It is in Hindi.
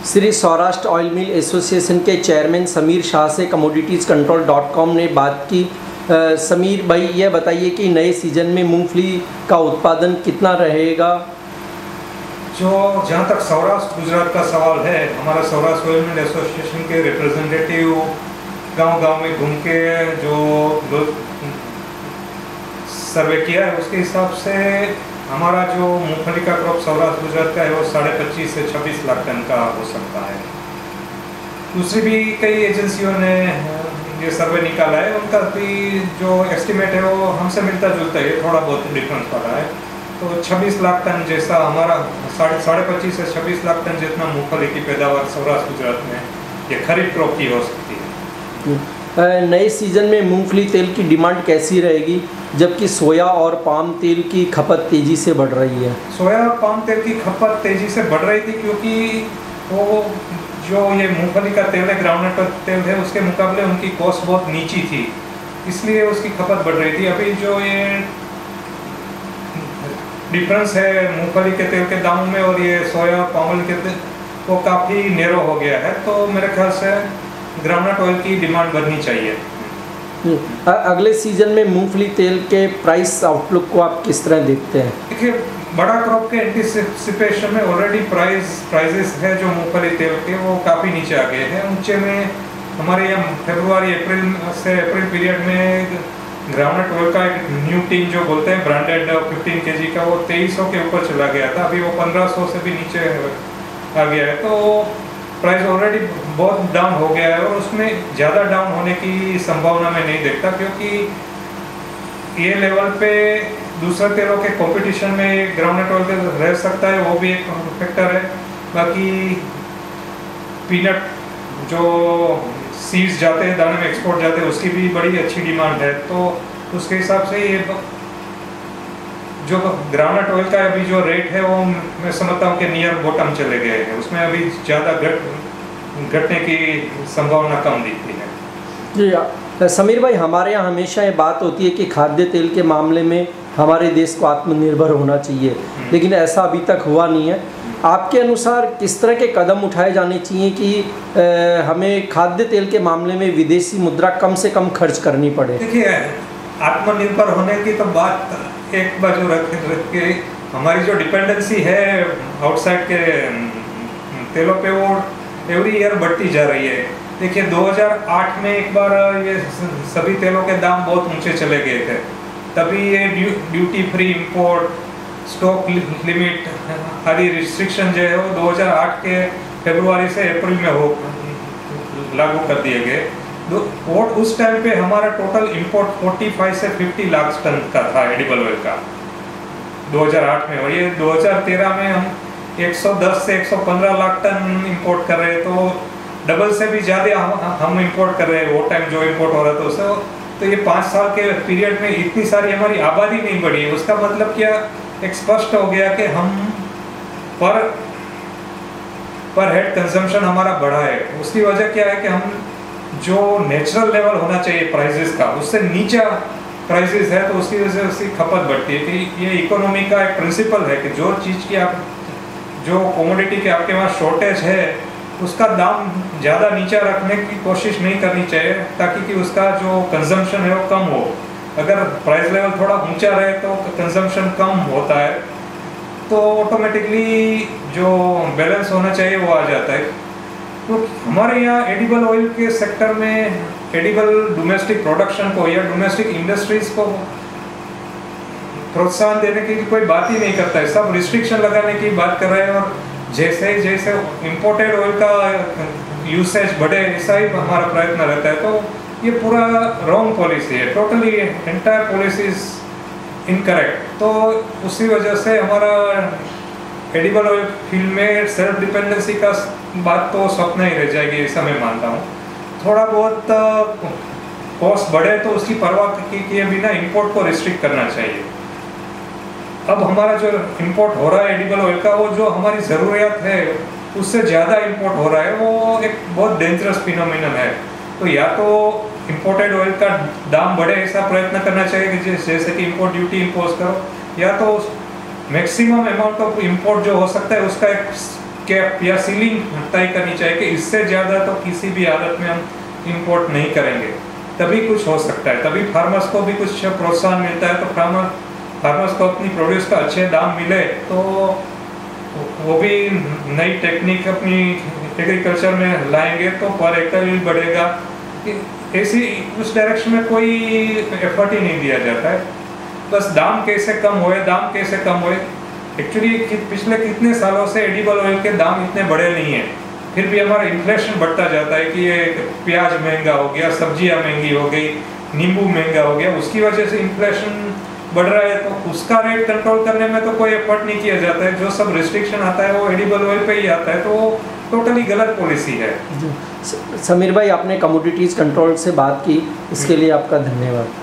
Shri Saurashtra oil mill association के चेयरमैन समीर शाह से commoditiescontrol.com ने बात की। समीर भाई, यह बताइए कि नए सीजन में मूंगफली का उत्पादन कितना रहेगा? जहाँ तक सौराष्ट्र गुजरात का सवाल है, हमारा सौराष्ट्र ऑयल मिल एसोसिएशन के रिप्रेजेंटेटिव गांव-गांव में घूम के जो सर्वे किया है उसके हिसाब से हमारा जो मूंगफली का क्रॉप सौराष्ट्र गुजरात का है वो 25.5 से 26 लाख टन का हो सकता है। दूसरी भी कई एजेंसियों ने ये सर्वे निकाला है, उनका भी जो एस्टिमेट है वो हमसे मिलता जुलता है, थोड़ा बहुत डिफरेंस वाला है। तो 26 लाख टन जैसा हमारा 25.5 से 26 लाख टन जितना मूंगफली की पैदावार सौराष्ट्र गुजरात में ये खरीफ क्रॉप की हो सकती है। नए सीजन में मूंगफली तेल की डिमांड कैसी रहेगी, जबकि सोया और पाम तेल की खपत तेज़ी से बढ़ रही है? सोया और पाम तेल की खपत तेज़ी से बढ़ रही थी क्योंकि वो जो ये मूंगफली का तेल है, ग्राउंडनट तेल है, उसके मुकाबले उनकी कॉस्ट बहुत नीची थी, इसलिए उसकी खपत बढ़ रही थी। अभी जो ये डिफरेंस है मूंगफली के तेल के दामों में और ये सोया और पाम ऑयल के तेल वो काफ़ी नैरो हो गया है, तो मेरे ख्याल से ग्राउंडनट ऑयल की डिमांड बढ़नी चाहिए। अगले सीजन में मूंगफली तेल के प्राइस आउटलुक को आप किस तरह देखते हैं? देखिए, बड़ा क्रॉप के एंटिसिपेशन में ऑलरेडी प्राइजेस है जो मूंगफली तेल के वो काफ़ी नीचे आ गए हैं। ऊंचे में हमारे यहाँ फरवरी अप्रैल पीरियड में ग्राउंडनट ऑयल का एक न्यू टीन जो बोलते हैं ब्रांडेड 15 kg का, वो 2300 के ऊपर चला गया था, अभी वो 1500 से भी नीचे आ गया है। तो प्राइस ऑलरेडी बहुत डाउन हो गया है और उसमें ज़्यादा डाउन होने की संभावना मैं नहीं देखता, क्योंकि ये लेवल पे दूसरे तेलों के कंपटीशन में ग्राउंडनट ऑयल रह सकता है, वो भी एक फैक्टर है। बाकी पीनट जो सीड्स जाते हैं, दाने में एक्सपोर्ट जाते हैं, उसकी भी बड़ी अच्छी डिमांड है। तो उसके हिसाब से ये जो ग्राउंडनट ऑयल का अभी जो रेट है वो मैं समझता हूँ कि नियर बॉटम चले गए हैं, उसमें अभी ज़्यादा घटने की संभावना कम दिखती है। जी समीर भाई, हमारे यहाँ हमेशा ये बात होती है कि खाद्य तेल के मामले में हमारे देश को आत्मनिर्भर होना चाहिए, लेकिन ऐसा अभी तक हुआ नहीं है। आपके अनुसार किस तरह के कदम उठाए जाने चाहिए कि हमें खाद्य तेल के मामले में विदेशी मुद्रा कम से कम खर्च करनी पड़े? देखिए, आत्मनिर्भर होने की तो बात एक बाजू रख के हमारी जो डिपेंडेंसी है आउटसाइड के तेलों पे वो एवरी ईयर बढ़ती जा रही है। देखिए, 2008 में एक बार ये सभी तेलों के दाम बहुत ऊंचे चले गए थे, तभी ये duty free import, stock limit आदि रिस्ट्रिक्शन जो है वो 2008 के फरवरी से अप्रैल में हो लागू कर दिए गए। और उस टाइम पे हमारा टोटल इंपोर्ट 45 से 50 लाख टन का था एडिबल ऑयल का 2008 में, और ये 2013 में हम 110 से 115 लाख टन इंपोर्ट कर रहे हैं, तो डबल से भी ज़्यादा हम इंपोर्ट कर रहे हैं वो टाइम जो इंपोर्ट हो रहा था उससे। तो ये 5 साल के पीरियड में इतनी सारी हमारी आबादी नहीं बढ़ी है। उसका मतलब क्या, एक स्पष्ट हो गया कि हम पर हेड कंजम्पशन हमारा बढ़ा है। उसकी वजह क्या है कि हम जो नेचुरल लेवल होना चाहिए प्राइसेस का, उससे नीचा प्राइसेस है, तो उसकी वजह से उसकी खपत बढ़ती है। कि ये इकोनॉमी का एक प्रिंसिपल है कि जो चीज़ की आप जो कमोडिटी के आपके पास शॉर्टेज है उसका दाम ज़्यादा नीचा रखने की कोशिश नहीं करनी चाहिए, ताकि कि उसका जो कंजम्पशन है वो कम हो। अगर प्राइस लेवल थोड़ा ऊंचा रहे तो कंजम्पशन कम होता है, तो ऑटोमेटिकली जो बैलेंस होना चाहिए वो आ जाता है। तो हमारे यहाँ एडिबल ऑयल के सेक्टर में एडिबल डोमेस्टिक प्रोडक्शन को या डोमेस्टिक इंडस्ट्रीज को प्रोत्साहन देने की कोई बात ही नहीं करता है, सब रिस्ट्रिक्शन लगाने की बात कर रहे हैं। और जैसे जैसे इम्पोर्टेड ऑयल का यूसेज बढ़े, ऐसा ही हमारा प्रयत्न रहता है। तो ये पूरा रॉन्ग पॉलिसी है, totally entire policy is incorrect. तो उसी वजह से हमारा एडिबल ऑयल फील्ड में सेल्फ डिपेंडेंसी का बात तो स्वप्न ही रह जाएगी, ऐसा मैं मानता हूँ। थोड़ा बहुत कॉस्ट बढ़े तो उसकी परवाह किए बिना इंपोर्ट को रिस्ट्रिक्ट करना चाहिए। अब हमारा जो इंपोर्ट हो रहा है एडिबल ऑयल का, वो जो हमारी ज़रूरियात है उससे ज़्यादा इंपोर्ट हो रहा है, वो एक बहुत डेंजरस फिनोमिनन है। तो या तो इंपोर्टेड ऑयल का दाम बढ़े, ऐसा प्रयत्न करना चाहिए कि जैसे कि इंपोर्ट ड्यूटी इम्पोज करो, या तो मैक्सिमम अमाउंट ऑफ इंपोर्ट जो हो सकता है उसका एक कैप या सीलिंग तय करनी चाहिए कि इससे ज़्यादा तो किसी भी हालत में हम इंपोर्ट नहीं करेंगे, तभी कुछ हो सकता है, तभी फार्मर्स को भी कुछ प्रोत्साहन मिलता है। तो फार्मर्स को अपनी प्रोड्यूस का अच्छे दाम मिले तो वो भी नई टेक्निक अपनी एग्रीकल्चर में लाएंगे तो पर एकड़ भी बढ़ेगा। ऐसी उस डायरेक्शन में कोई एफर्ट ही नहीं दिया जाता है, बस दाम कैसे कम होए। एक्चुअली पिछले कितने सालों से एडिबल ऑयल के दाम इतने बढ़े नहीं हैं, फिर भी हमारा इन्फ्लेशन बढ़ता जाता है कि ये प्याज महंगा हो गया, सब्जियां महंगी हो गई, नींबू महंगा हो गया, उसकी वजह से इन्फ्लेशन बढ़ रहा है। तो उसका रेट कंट्रोल करने में तो कोई एफर्ट नहीं किया जाता है। जो सब रिस्ट्रिक्शन आता है वो एडिबल ऑयल पे ही आता है, तो वो टोटली गलत पॉलिसी है। समीर भाई, आपने कमोडिटीज़ कंट्रोल से बात की, इसके लिए आपका धन्यवाद।